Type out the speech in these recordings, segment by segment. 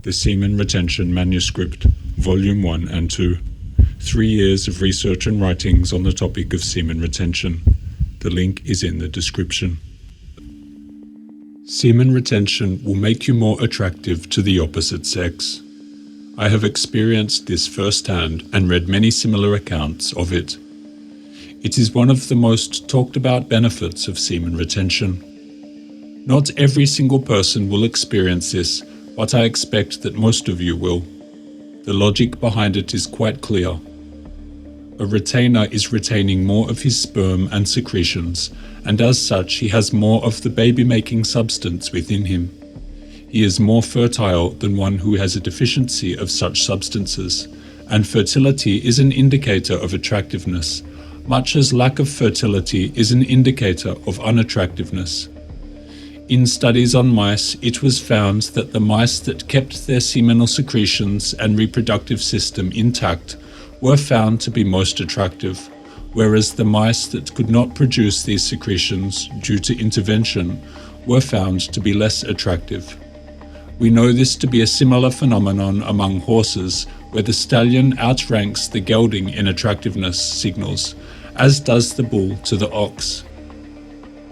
The Semen Retention Manuscript, Volume 1 and 2. 3 years of research and writings on the topic of semen retention. The link is in the description. Semen retention will make you more attractive to the opposite sex. I have experienced this firsthand and read many similar accounts of it. It is one of the most talked about benefits of semen retention. Not every single person will experience this, but I expect that most of you will. The logic behind it is quite clear. A retainer is retaining more of his sperm and secretions, and as such he has more of the baby-making substance within him. He is more fertile than one who has a deficiency of such substances, and fertility is an indicator of attractiveness, much as lack of fertility is an indicator of unattractiveness. In studies on mice, it was found that the mice that kept their seminal secretions and reproductive system intact were found to be most attractive, whereas the mice that could not produce these secretions due to intervention were found to be less attractive. We know this to be a similar phenomenon among horses, where the stallion outranks the gelding in attractiveness signals, as does the bull to the ox.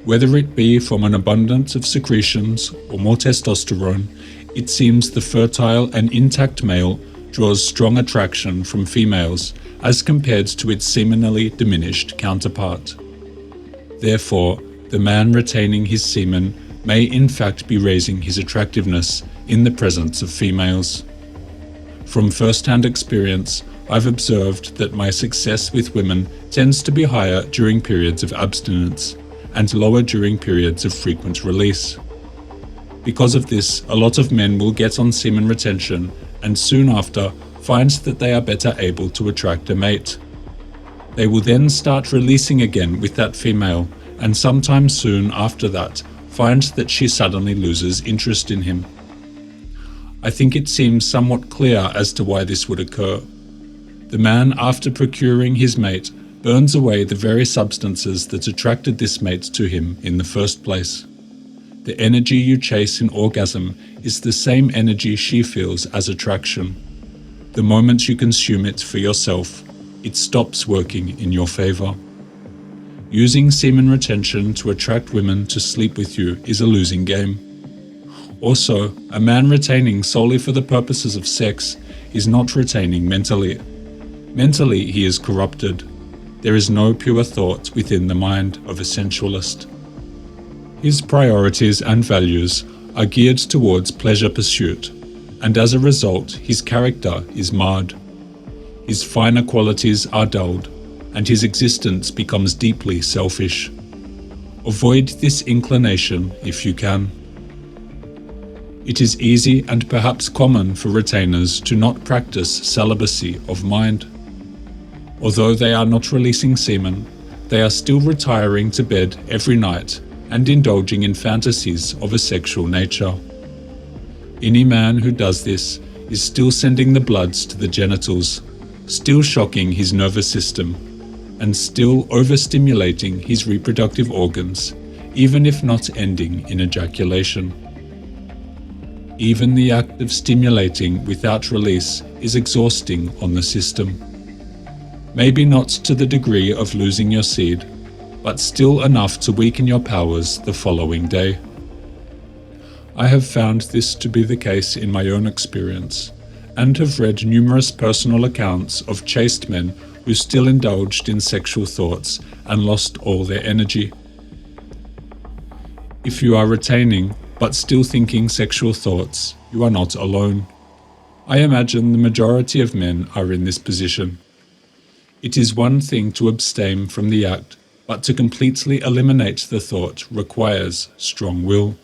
Whether it be from an abundance of secretions or more testosterone, it seems the fertile and intact male draws strong attraction from females as compared to its seminally diminished counterpart. Therefore, the man retaining his semen may in fact be raising his attractiveness in the presence of females. From first-hand experience, I've observed that my success with women tends to be higher during periods of abstinence and lower during periods of frequent release. Because of this, a lot of men will get on semen retention and soon after find that they are better able to attract a mate. They will then start releasing again with that female, and sometime soon after that find that she suddenly loses interest in him. I think it seems somewhat clear as to why this would occur. The man, after procuring his mate, burns away the very substances that attracted this mate to him in the first place. The energy you chase in orgasm is the same energy she feels as attraction. The moment you consume it for yourself, it stops working in your favor. Using semen retention to attract women to sleep with you is a losing game. Also, a man retaining solely for the purposes of sex is not retaining mentally. Mentally, he is corrupted. There is no pure thought within the mind of a sensualist. His priorities and values are geared towards pleasure pursuit, and as a result, his character is marred. His finer qualities are dulled, and his existence becomes deeply selfish. Avoid this inclination if you can. It is easy and perhaps common for retainers to not practice celibacy of mind. Although they are not releasing semen, they are still retiring to bed every night and indulging in fantasies of a sexual nature. Any man who does this is still sending the bloods to the genitals, still shocking his nervous system, and still overstimulating his reproductive organs, even if not ending in ejaculation. Even the act of stimulating without release is exhausting on the system. Maybe not to the degree of losing your seed, but still enough to weaken your powers the following day. I have found this to be the case in my own experience, and have read numerous personal accounts of chaste men who still indulged in sexual thoughts and lost all their energy. If you are retaining, but still thinking sexual thoughts, you are not alone. I imagine the majority of men are in this position. It is one thing to abstain from the act, but to completely eliminate the thought requires strong will.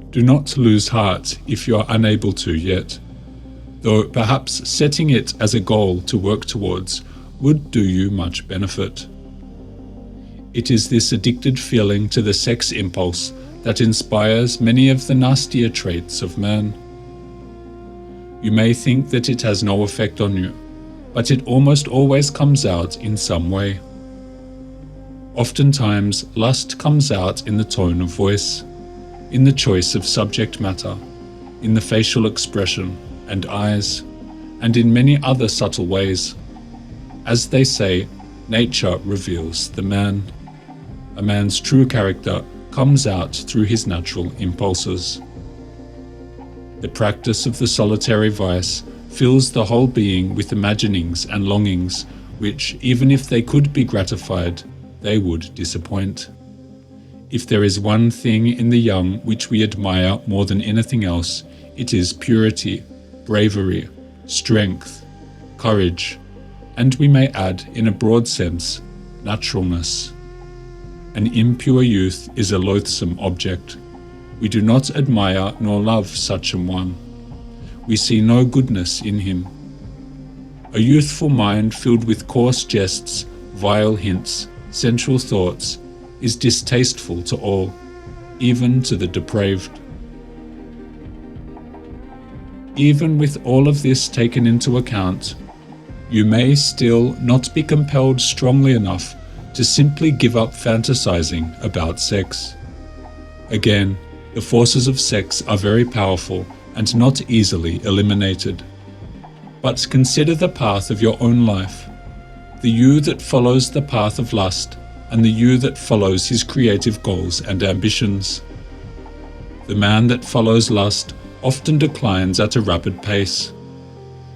Do not lose heart if you are unable to yet, though perhaps setting it as a goal to work towards would do you much benefit. It is this addicted feeling to the sex impulse that inspires many of the nastier traits of man. You may think that it has no effect on you, but it almost always comes out in some way. Oftentimes, lust comes out in the tone of voice, in the choice of subject matter, in the facial expression and eyes, and in many other subtle ways. As they say, nature reveals the man. A man's true character comes out through his natural impulses. The practice of the solitary vice fills the whole being with imaginings and longings which, even if they could be gratified, they would disappoint. If there is one thing in the young which we admire more than anything else, it is purity, bravery, strength, courage, and we may add, in a broad sense, naturalness. An impure youth is a loathsome object. We do not admire nor love such an one. We see no goodness in him. A youthful mind filled with coarse jests, vile hints, sensual thoughts, is distasteful to all, even to the depraved. Even with all of this taken into account, you may still not be compelled strongly enough to simply give up fantasizing about sex. Again, the forces of sex are very powerful and not easily eliminated. But consider the path of your own life, the you that follows the path of lust and the you that follows his creative goals and ambitions. The man that follows lust often declines at a rapid pace.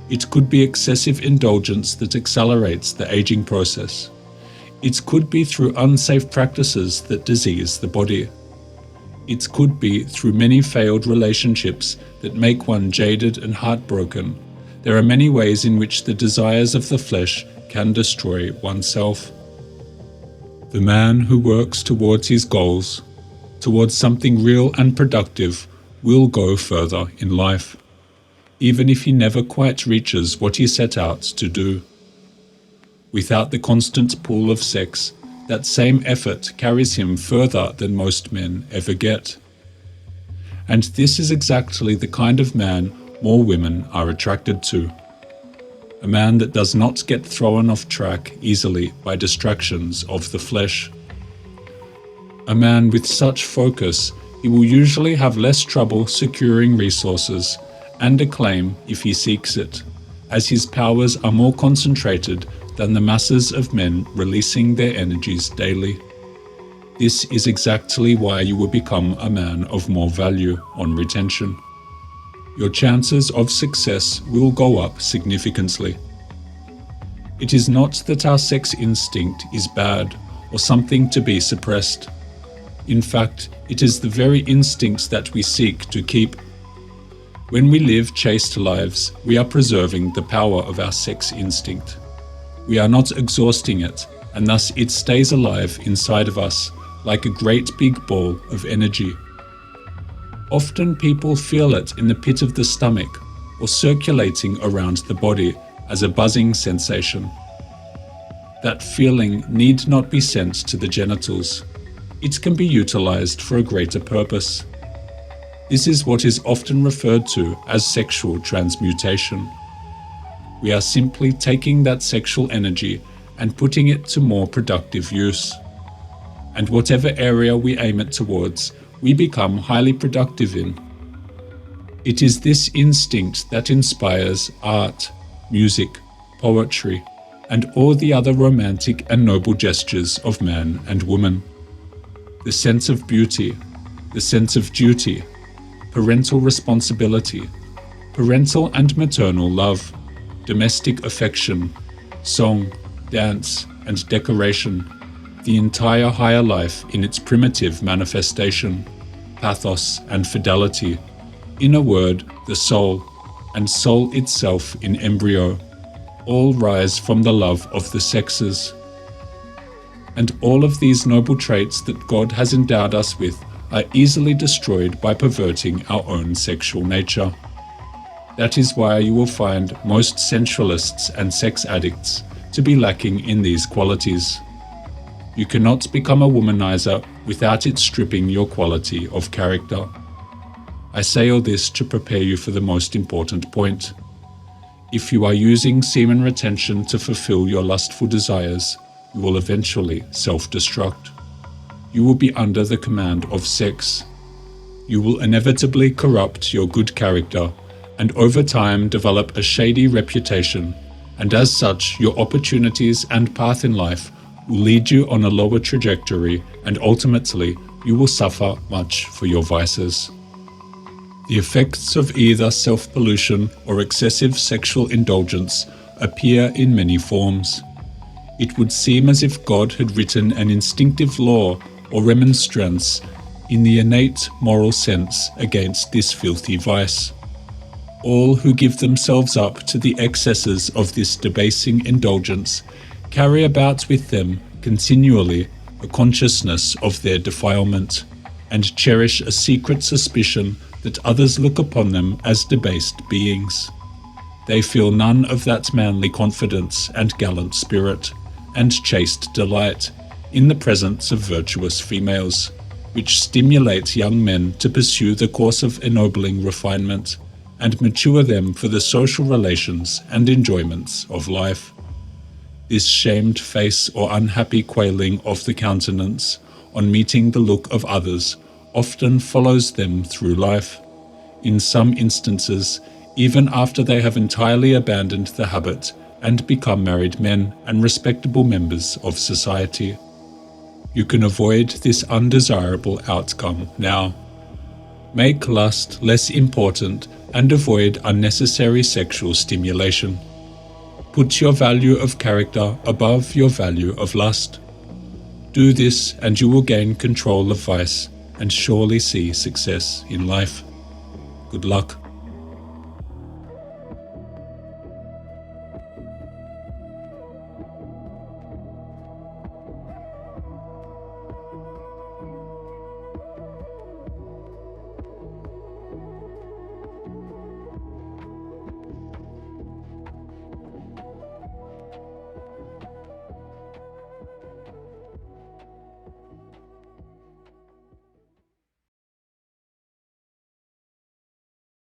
It could be excessive indulgence that accelerates the aging process. It could be through unsafe practices that disease the body. It could be through many failed relationships that make one jaded and heartbroken. There are many ways in which the desires of the flesh can destroy oneself. The man who works towards his goals, towards something real and productive, will go further in life, even if he never quite reaches what he set out to do. Without the constant pull of sex, that same effort carries him further than most men ever get. And this is exactly the kind of man more women are attracted to. A man that does not get thrown off track easily by distractions of the flesh. A man with such focus, he will usually have less trouble securing resources and acclaim if he seeks it, as his powers are more concentrated than the masses of men releasing their energies daily. This is exactly why you will become a man of more value on retention. Your chances of success will go up significantly. It is not that our sex instinct is bad or something to be suppressed. In fact, it is the very instincts that we seek to keep. When we live chaste lives, we are preserving the power of our sex instinct. We are not exhausting it, and thus it stays alive inside of us, like a great big ball of energy. Often people feel it in the pit of the stomach or circulating around the body as a buzzing sensation. That feeling need not be sent to the genitals. It can be utilized for a greater purpose. This is what is often referred to as sexual transmutation. We are simply taking that sexual energy and putting it to more productive use. And whatever area we aim it towards, we become highly productive in. It is this instinct that inspires art, music, poetry, and all the other romantic and noble gestures of man and woman. The sense of beauty, the sense of duty, parental responsibility, parental and maternal love, domestic affection, song, dance, and decoration, the entire higher life in its primitive manifestation, pathos and fidelity, in a word, the soul, and soul itself in embryo, all rise from the love of the sexes. And all of these noble traits that God has endowed us with are easily destroyed by perverting our own sexual nature. That is why you will find most sensualists and sex addicts to be lacking in these qualities. You cannot become a womanizer without it stripping your quality of character. I say all this to prepare you for the most important point. If you are using semen retention to fulfill your lustful desires, you will eventually self-destruct. You will be under the command of sex. you will inevitably corrupt your good character and over time develop a shady reputation, and as such, your opportunities and path in life will lead you on a lower trajectory, and ultimately, you will suffer much for your vices. The effects of either self-pollution or excessive sexual indulgence appear in many forms. It would seem as if God had written an instinctive law or remonstrance in the innate moral sense against this filthy vice. All who give themselves up to the excesses of this debasing indulgence carry about with them continually a consciousness of their defilement, and cherish a secret suspicion that others look upon them as debased beings. They feel none of that manly confidence and gallant spirit, and chaste delight in the presence of virtuous females, which stimulate young men to pursue the course of ennobling refinement, and mature them for the social relations and enjoyments of life. This shamed face or unhappy quailing of the countenance on meeting the look of others often follows them through life, in some instances even after they have entirely abandoned the habit and become married men and respectable members of society. You can avoid this undesirable outcome now. Make lust less important and avoid unnecessary sexual stimulation. Put your value of character above your value of lust. Do this and you will gain control of vice and surely see success in life. Good luck.